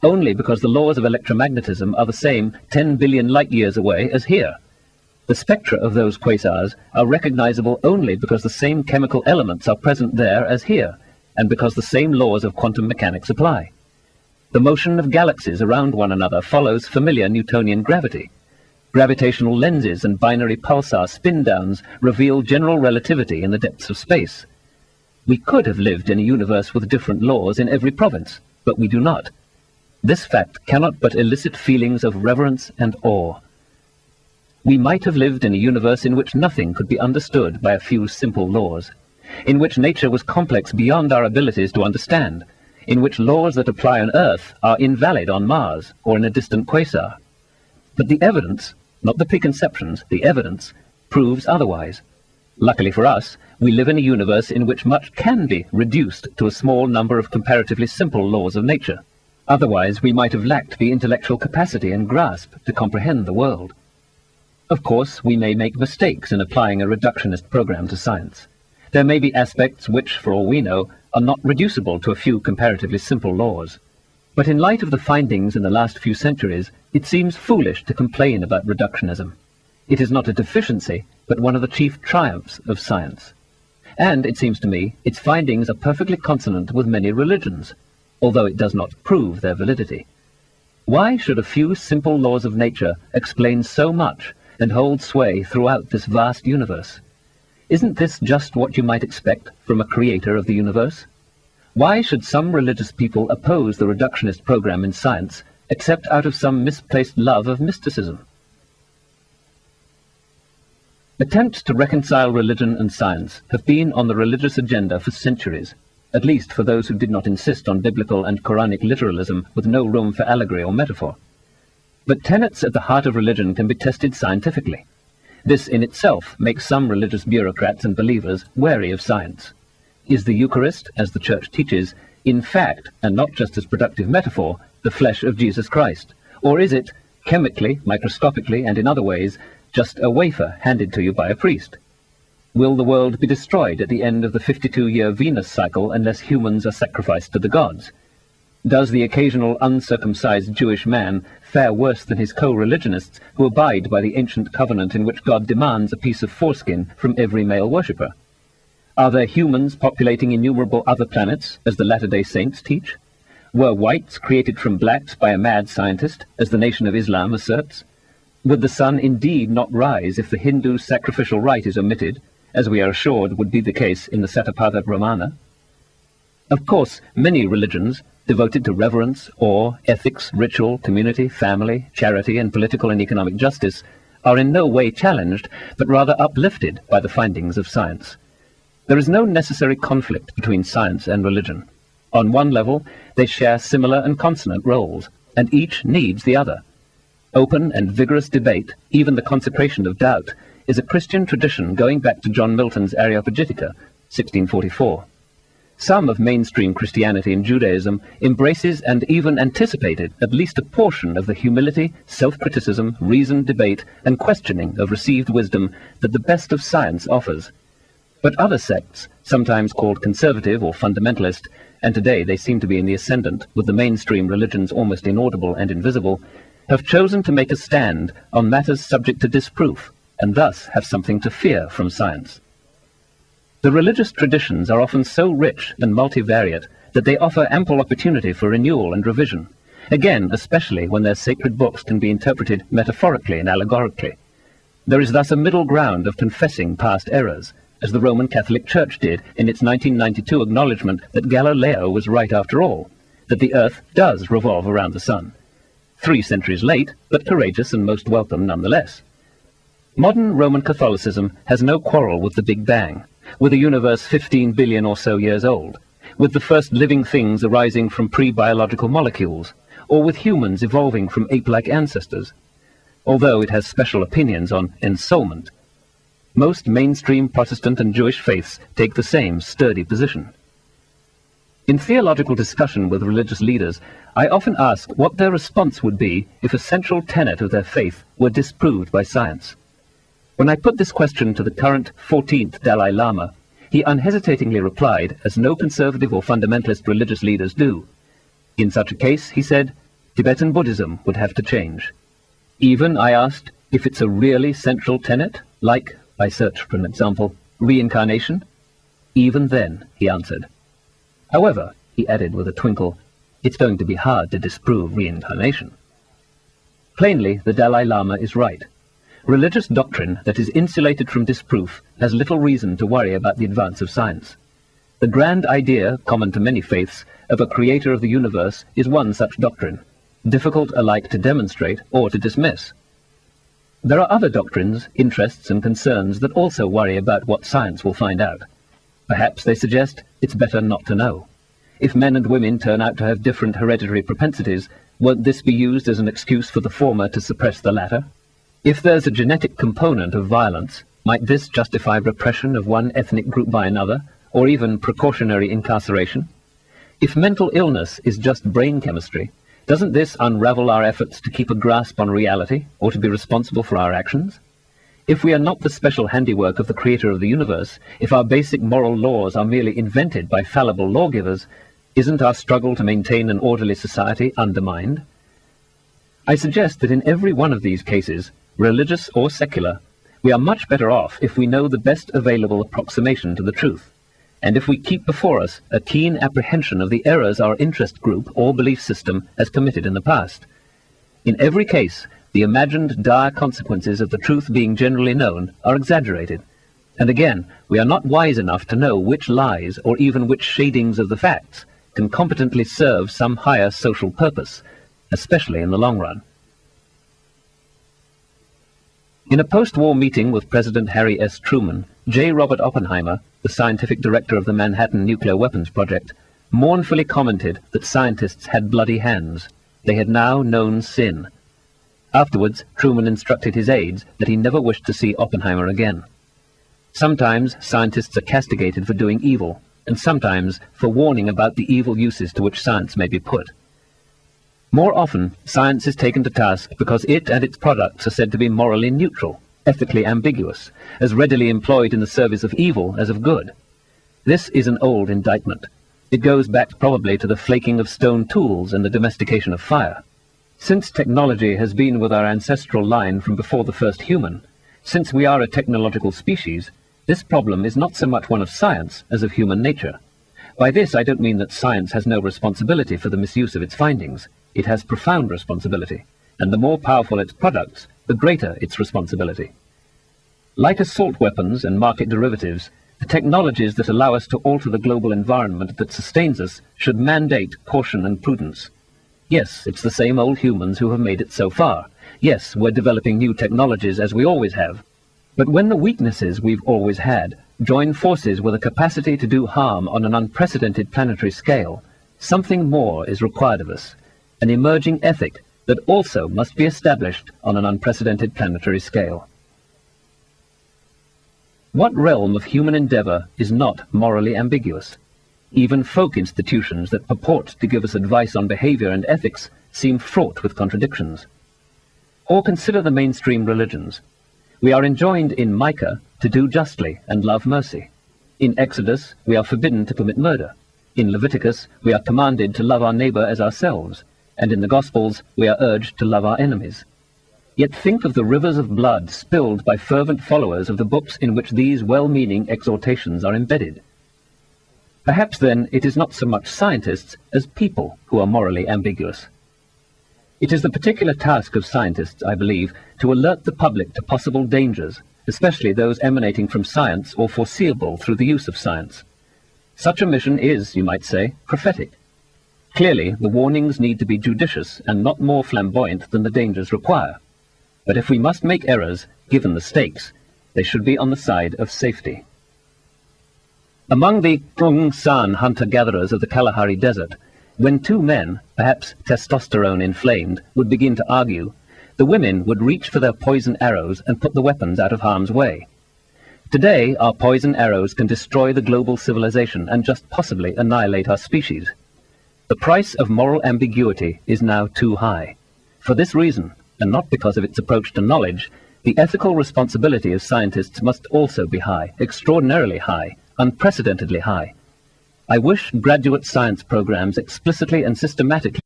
only because the laws of electromagnetism are the same 10 billion light-years away as here. The spectra of those quasars are recognizable only because the same chemical elements are present there as here, and because the same laws of quantum mechanics apply. The motion of galaxies around one another follows familiar Newtonian gravity. Gravitational lenses and binary pulsar spin-downs reveal general relativity in the depths of space. We could have lived in a universe with different laws in every province, but we do not. This fact cannot but elicit feelings of reverence and awe. We might have lived in a universe in which nothing could be understood by a few simple laws, in which nature was complex beyond our abilities to understand, in which laws that apply on Earth are invalid on Mars or in a distant quasar. But the evidence, not the preconceptions, the evidence, proves otherwise. Luckily for us, we live in a universe in which much can be reduced to a small number of comparatively simple laws of nature. Otherwise, we might have lacked the intellectual capacity and grasp to comprehend the world. Of course, we may make mistakes in applying a reductionist program to science. There may be aspects which, for all we know, are not reducible to a few comparatively simple laws. But in light of the findings in the last few centuries, it seems foolish to complain about reductionism. It is not a deficiency, but one of the chief triumphs of science. And, it seems to me, its findings are perfectly consonant with many religions, although it does not prove their validity. Why should a few simple laws of nature explain so much and hold sway throughout this vast universe? Isn't this just what you might expect from a creator of the universe? Why should some religious people oppose the reductionist program in science, except out of some misplaced love of mysticism? Attempts to reconcile religion and science have been on the religious agenda for centuries, at least for those who did not insist on biblical and Quranic literalism with no room for allegory or metaphor. But tenets at the heart of religion can be tested scientifically. This in itself makes some religious bureaucrats and believers wary of science. Is the Eucharist, as the Church teaches, in fact, and not just as productive metaphor, the flesh of Jesus Christ? Or is it, chemically, microscopically, and in other ways, just a wafer handed to you by a priest? Will the world be destroyed at the end of the 52-year Venus cycle unless humans are sacrificed to the gods? Does the occasional uncircumcised Jewish man fare worse than his co-religionists who abide by the ancient covenant in which God demands a piece of foreskin from every male worshipper? Are there humans populating innumerable other planets, as the Latter-day Saints teach? Were whites created from blacks by a mad scientist, as the Nation of Islam asserts? Would the sun indeed not rise if the Hindu sacrificial rite is omitted, as we are assured would be the case in the Satapatha Brahmana? Of course, many religions, devoted to reverence, awe, ethics, ritual, community, family, charity, and political and economic justice, are in no way challenged, but rather uplifted by the findings of science. There is no necessary conflict between science and religion. On one level, they share similar and consonant roles, and each needs the other. Open and vigorous debate, even the consecration of doubt, is a Christian tradition going back to John Milton's Areopagitica, 1644. Some of mainstream Christianity and Judaism embraces and even anticipated at least a portion of the humility, self-criticism, reasoned debate, and questioning of received wisdom that the best of science offers. But other sects, sometimes called conservative or fundamentalist, and today they seem to be in the ascendant, with the mainstream religions almost inaudible and invisible, have chosen to make a stand on matters subject to disproof, and thus have something to fear from science. The religious traditions are often so rich and multivariate that they offer ample opportunity for renewal and revision, again especially when their sacred books can be interpreted metaphorically and allegorically. There is thus a middle ground of confessing past errors, as the Roman Catholic Church did in its 1992 acknowledgement that Galileo was right after all, that the Earth does revolve around the Sun. 3 centuries late, but courageous and most welcome nonetheless. Modern Roman Catholicism has no quarrel with the Big Bang, with a universe 15 billion or so years old, with the first living things arising from pre-biological molecules, or with humans evolving from ape-like ancestors, although it has special opinions on ensoulment. Most mainstream Protestant and Jewish faiths take the same sturdy position. In theological discussion with religious leaders, I often ask what their response would be if a central tenet of their faith were disproved by science. When I put this question to the current 14th Dalai Lama, he unhesitatingly replied, as no conservative or fundamentalist religious leaders do. In such a case, he said, Tibetan Buddhism would have to change. Even, I asked, if it's a really central tenet, like, I searched for an example, reincarnation? Even then, he answered. However, he added with a twinkle, it's going to be hard to disprove reincarnation. Plainly, the Dalai Lama is right. Religious doctrine that is insulated from disproof has little reason to worry about the advance of science. The grand idea, common to many faiths, of a creator of the universe is one such doctrine, difficult alike to demonstrate or to dismiss. There are other doctrines, interests and concerns that also worry about what science will find out. Perhaps they suggest it's better not to know. If men and women turn out to have different hereditary propensities, won't this be used as an excuse for the former to suppress the latter? If there's a genetic component of violence, might this justify repression of one ethnic group by another, or even precautionary incarceration? If mental illness is just brain chemistry, doesn't this unravel our efforts to keep a grasp on reality, or to be responsible for our actions? If we are not the special handiwork of the creator of the universe, if our basic moral laws are merely invented by fallible lawgivers, isn't our struggle to maintain an orderly society undermined? I suggest that in every one of these cases, religious or secular, we are much better off if we know the best available approximation to the truth, and if we keep before us a keen apprehension of the errors our interest group or belief system has committed in the past. In every case, the imagined dire consequences of the truth being generally known are exaggerated, and again, we are not wise enough to know which lies or even which shadings of the facts can competently serve some higher social purpose, especially in the long run. In a post-war meeting with President Harry S. Truman, J. Robert Oppenheimer, the scientific director of the Manhattan Nuclear Weapons Project, mournfully commented that scientists had bloody hands. They had now known sin. Afterwards, Truman instructed his aides that he never wished to see Oppenheimer again. Sometimes scientists are castigated for doing evil, and sometimes for warning about the evil uses to which science may be put. More often, science is taken to task because it and its products are said to be morally neutral, ethically ambiguous, as readily employed in the service of evil as of good. This is an old indictment. It goes back probably to the flaking of stone tools and the domestication of fire. Since technology has been with our ancestral line from before the first human, since we are a technological species, this problem is not so much one of science as of human nature. By this I don't mean that science has no responsibility for the misuse of its findings. It has profound responsibility, and the more powerful its products, the greater its responsibility. Like assault weapons and market derivatives, the technologies that allow us to alter the global environment that sustains us should mandate caution and prudence. Yes, it's the same old humans who have made it so far. Yes, we're developing new technologies as we always have. But when the weaknesses we've always had join forces with a capacity to do harm on an unprecedented planetary scale, something more is required of us, an emerging ethic that also must be established on an unprecedented planetary scale. What realm of human endeavor is not morally ambiguous? Even folk institutions that purport to give us advice on behavior and ethics seem fraught with contradictions. Or consider the mainstream religions. We are enjoined in Micah to do justly and love mercy. In Exodus, we are forbidden to commit murder. In Leviticus, we are commanded to love our neighbor as ourselves. And in the Gospels, we are urged to love our enemies. Yet think of the rivers of blood spilled by fervent followers of the books in which these well-meaning exhortations are embedded. Perhaps then it is not so much scientists as people who are morally ambiguous. It is the particular task of scientists, I believe, to alert the public to possible dangers, especially those emanating from science or foreseeable through the use of science. Such a mission is, you might say, prophetic. Clearly, the warnings need to be judicious and not more flamboyant than the dangers require. But if we must make errors, given the stakes, they should be on the side of safety. Among the Krung San hunter-gatherers of the Kalahari Desert, when two men, perhaps testosterone-inflamed, would begin to argue, the women would reach for their poison arrows and put the weapons out of harm's way. Today, our poison arrows can destroy the global civilization and just possibly annihilate our species. The price of moral ambiguity is now too high. For this reason, and not because of its approach to knowledge, the ethical responsibility of scientists must also be high, extraordinarily high, unprecedentedly high. I wish graduate science programs explicitly and systematically